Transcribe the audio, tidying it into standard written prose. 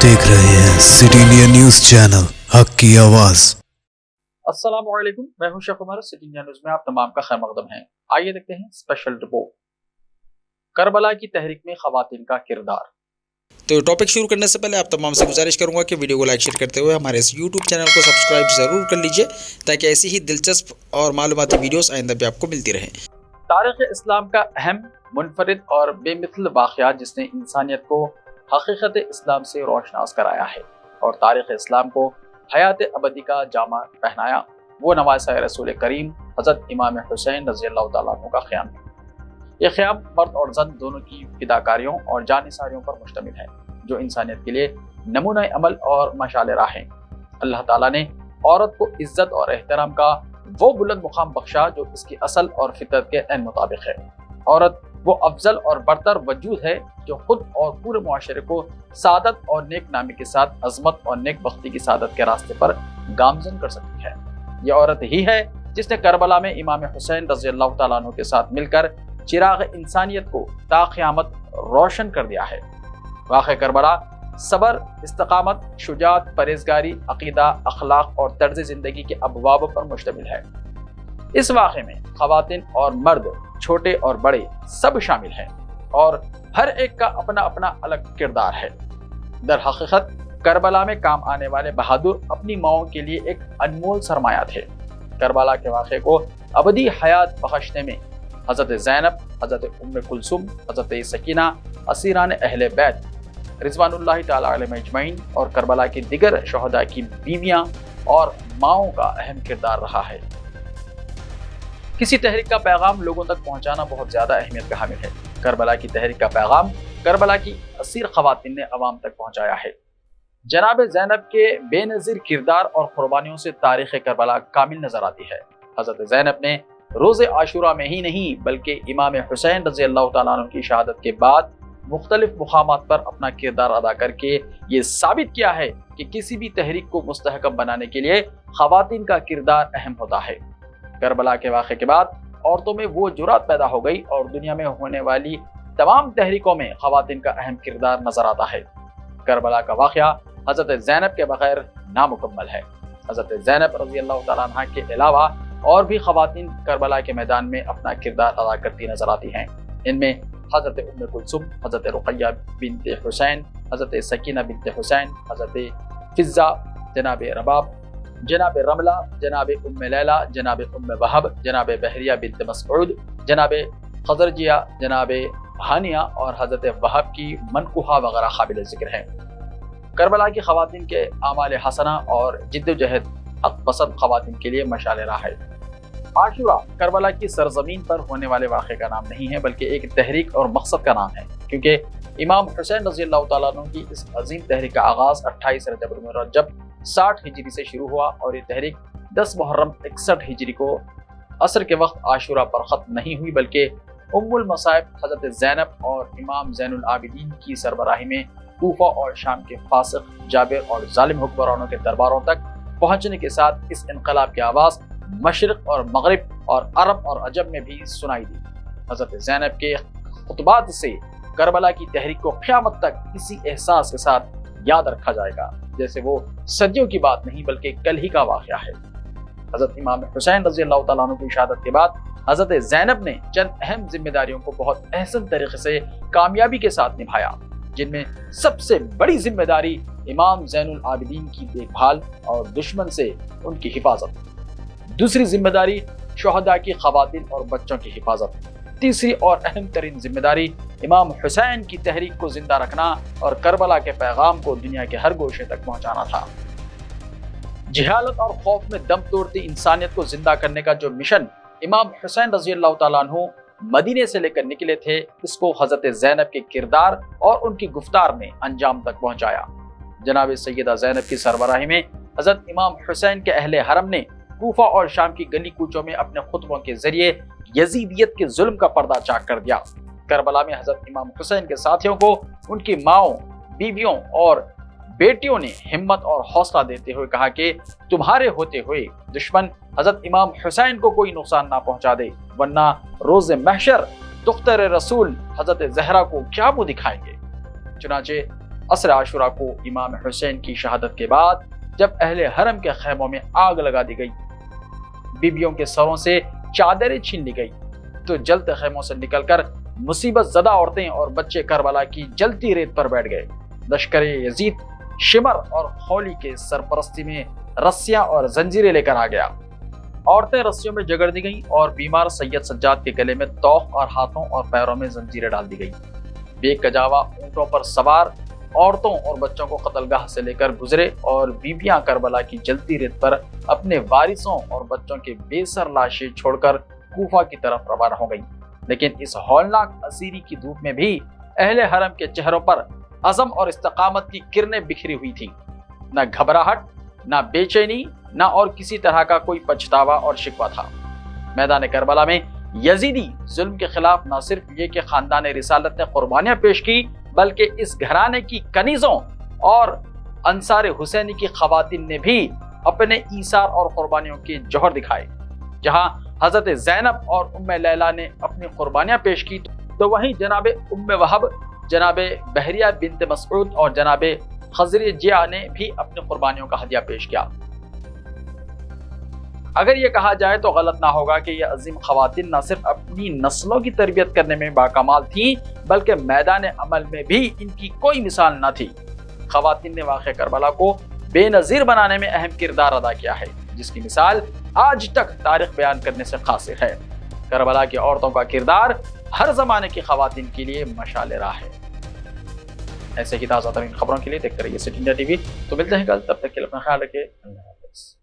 देख रहे हैं सिटी इंडिया न्यूज चैनल, हक की आवाज। अस्सलाम वालेकुम, मैं हूं Sheikh Umar. City India news में आप तमाम का खैर मकदम है। आइए देखते हैं स्पेशल रिपोर्ट, करबला की तहरीक में खवातीन का किरदार। तो टॉपिक शुरू करने से पहले आप तमाम से गुजारिश करूंगा कि वीडियो को लाइक शेयर करते हुए हमारे इस यूट्यूब चैनल को सब्सक्राइब ज़रूर कर लीजिए, ताकि ऐसी ही दिलचस्प और मालूमाती वीडियोस आइंदा भी आपको मिलती रहें। तारीख़ इस्लाम का अहम, मुनफरिद और बेमिसल वाक़या जिसने इंसानियत को हकीकत इस्लाम से रोशनास कराया है और तारीख़ इस्लाम को हयात अबदी का जामा पहनाया, वो नवासा रसूल करीम हज़रत इमाम हुसैन रज़ी अल्लाह तआला अन्हु का क़याम है। ये क़याम मर्द और ज़न दोनों की फ़िदाकारियों और जानिसारियों पर मुश्तमिल है, जो इंसानियत के लिए नमूना अमल और मशाल राह हैं। अल्लाह ताला ने औरत को इज़्ज़त और एहतराम का वो बुलंद मुकाम बख्शा जो इसकी असल और फितरत के ऐन मुताबिक है। औरत वो अफजल और बरतर वजूद है जो खुद और पूरे मुआशरे को सादत और नेक नामी के साथ अजमत और नेक बख्ती की सादत के रास्ते पर गामजन कर सकती है। ये औरत ही है जिसने करबला में इमाम हुसैन रज़ी अल्लाह तआला अन्हु के साथ मिलकर चिराग इंसानियत को ता क़यामत रोशन कर दिया है। वाक़े करबला सबर, इस्तकामत, शुजात, परहेज़गारी, अक़ीदा, अखलाक और तर्ज़ ज़िंदगी के अबवाब पर मुश्तमिल है। इस वाक़े में ख़वातीन और मर्द, छोटे और बड़े सब शामिल हैं और हर एक का अपना अपना अलग किरदार है। दर हकीकत करबला में काम आने वाले बहादुर अपनी माओं के लिए एक अनमोल सरमाया थे। करबला के वाक़े को अबदी हयात बख्शने में हज़रत ज़ैनब, हज़रत उम्मे कुलसुम, हज़रत सकीना, असीरान अहले बैत रिज़वानुल्लाहि ताला अलैहिम अजमईन और करबला की दिगर शहदा की बीवियाँ और माओं का अहम किरदार रहा है। किसी तहरीक का पैगाम लोगों तक पहुंचाना बहुत ज़्यादा अहमियत का हामिल है। करबला की तहरीक का पैगाम करबला की असीर ख़वातीन ने अवाम तक पहुंचाया है। जनाब ज़ैनब के बेनज़ीर किरदार और क़ुरबानियों से तारीख़ करबला कामिल नज़र आती है। हज़रत ज़ैनब ने रोज़े आशूरा में ही नहीं बल्कि इमाम हुसैन रज़ी अल्लाह तआला अन्हु की शहादत के बाद मुख्तलिफ मुक़ामात पर अपना किरदार अदा करके ये साबित किया है कि किसी भी तहरीक को मुस्तहकम बनाने के लिए ख़वातीन का किरदार अहम होता है। करबला के वाक़े के बाद औरतों में वो जुरात पैदा हो गई और दुनिया में होने वाली तमाम तहरीकों में ख़वातीन का अहम किरदार नजर आता है। करबला का वाक़या हज़रत ज़ैनब के बगैर नामुकम्मल है। हज़रत ज़ैनब रज़ी अल्लाह तआला अन्हा के अलावा और भी ख़वातीन करबला के मैदान में अपना किरदार अदा करती नजर आती हैं। इनमें हज़रत उम्मे कुलसुम, हज़रत रुक़ैया बिन्ते हुसैन, हज़रत सकीना बिन्ते हुसैन, हज़रत फ़िज़्ज़ा, जनाब रबाब, जनाब रमला, जनाब उम्मे लैला, जनाब उम्मे वहब, जनाब बहरिया बिन्त मसऊद, जनाब खज़रजिया, जनाब हानिया और हज़रत वहब की मनकुहा वगैरह काबिल ज़िक्र हैं। करबला की ख़वातीन के आमाल हसना और जिद्दोजहद हक़ पसंद ख़वातीन के लिए मशाल राह है। आशूरा करबला की सरजमीन पर होने वाले वाक़े का नाम नहीं है बल्कि एक तहरीक और मकसद का नाम है, क्योंकि इमाम हुसैन रज़ी अल्लाह तआला अन्हु की इस अजीम तहरीक का आगाज़ 28 रजब 60 हिजरी से शुरू हुआ और ये तहरीक 10 मुहर्रम 61 हिजरी को असर के वक्त आशूरा पर ख़त्म नहीं हुई, बल्कि उम्मुल मसाइब हज़रत ज़ैनब और इमाम ज़ैनुल आबिदीन की सरबराही में कूफा और शाम के फासिक, जाबिर और जालिम हुक्मरानों के दरबारों तक पहुँचने के साथ इस इनकलाब की आवाज़ मशरिक़ और मगरिब और अरब और अजम में भी सुनाई दी। हज़रत ज़ैनब के खुतबात से करबला की तहरीक को क़यामत तक इसी एहसास के साथ याद रखा जाएगा जैसे वो सदियों की बात नहीं बल्कि कल ही का वाक़या है। हज़रत इमाम हुसैन रज़ी अल्लाह तआला अन्हु की शहादत के बाद हज़रत ज़ैनब ने चंद अहम जिम्मेदारियों को बहुत अहसन तरीके से कामयाबी के साथ निभाया, जिनमें सबसे बड़ी जिम्मेदारी इमाम ज़ैनुल आबिदीन की देखभाल और दुश्मन से उनकी हिफाजत, दूसरी जिम्मेदारी शहदा की ख़वातीन और बच्चों की हिफाजत, तीसरी और अहम तरीन जिम्मेदारी इमाम हुसैन की तहरीक को जिंदा रखना और करबला के पैगाम को दुनिया के हर गोशे तक पहुंचाना था। जिहालत और खौफ में दम तोड़ती इंसानियत को जिंदा करने का जो मिशन इमाम हुसैन रज़ी अल्लाह तआला अन्हु मदीने से लेकर निकले थे, इसको हज़रत ज़ैनब के किरदार और उनकी गुफ्तार ने अंजाम तक पहुंचाया। जनाब सैयदा ज़ैनब की सरबराही में हज़रत इमाम हुसैन के अहले हरम ने कूफा और शाम की गली कूचों में अपने खुतबों के जरिए यजीदियत के जुल्म का पर्दा चाक कर दिया। करबला में हज़रत इमाम हुसैन के साथियों को उनकी माओं, बीवियों और बेटियों ने हिम्मत और हौसला देते हुए कहा कि तुम्हारे होते हुए दुश्मन हज़रत इमाम हुसैन को कोई नुकसान ना पहुंचा दे, वरना रोज़े महशर दुख्तर रसूल हज़रत ज़हरा को क्या मुँह दिखाएंगे। चुनाचे عصر عاشورہ کو امام حسین کی شہادت کے بعد جب اہل حرم کے خیموں میں آگ لگا دی گئی، بیبیوں کے سروں سے چادریں چھین لی گئی، تو جلتے خیموں سے نکل کر مصیبت زدہ عورتیں اور بچے کربلا کی جلتی ریت پر بیٹھ گئے۔ لشکر یزید شمر اور خولی کے سرپرستی میں رسیاں اور زنجیریں لے کر آ گیا۔ عورتیں رسیوں میں جگڑ دی گئیں اور بیمار سید سجاد کے گلے میں توق اور ہاتھوں اور پیروں میں زنجیریں ڈال دی گئیں۔ بے کجاوا اونٹوں پر سوار عورتوں اور بچوں کو قتل گاہ سے لے کر گزرے اور بیبیاں کربلا کی جلتی ریت پر اپنے وارثوں اور بچوں کے بے سر لاشیں چھوڑ کر کوفہ کی طرف روانہ ہو گئیں۔ لیکن اس ہولناک اسیری کی دھوپ میں بھی اہل حرم کے چہروں پر عزم اور استقامت کی کرنیں بکھری ہوئی تھی۔ نہ گھبراہٹ، نہ بے چینی، نہ اور کسی طرح کا کوئی پچھتاوا اور شکوہ تھا۔ میدان کربلا میں یزیدی ظلم کے خلاف نہ صرف یہ کہ خاندان رسالت نے قربانیاں پیش کی، بلکہ اس گھرانے کی کنیزوں اور انصار حسینی کی خواتین نے بھی اپنے ایثار اور قربانیوں کے جوہر دکھائے۔ جہاں حضرت زینب اور ام لیلہ نے اپنی قربانیاں پیش کی، تو وہیں جناب ام وہب، جناب بحریہ بنت مسعود اور جناب خزرجیہ نے بھی اپنی قربانیوں کا ہدیہ پیش کیا۔ اگر یہ کہا جائے تو غلط نہ ہوگا کہ یہ عظیم خواتین نہ صرف اپنی نسلوں کی تربیت کرنے میں باکمال تھیں، بلکہ میدان عمل میں بھی ان کی کوئی مثال نہ تھی۔ خواتین نے واقعہ کربلا کو بے نظیر بنانے میں اہم کردار ادا کیا ہے، جس کی مثال آج تک تاریخ بیان کرنے سے قاصر ہے۔ کربلا کی عورتوں کا کردار ہر زمانے کی خواتین کے لیے مشعل راہ ہے۔ ایسے ہی تازہ ترین خبروں کے لیے دیکھتے رہیے سٹی انڈیا ٹی وی۔ تو ملتے ہیں کل، تب تک کے لیے اپنا خیال رکھیں۔ اللہ حافظ۔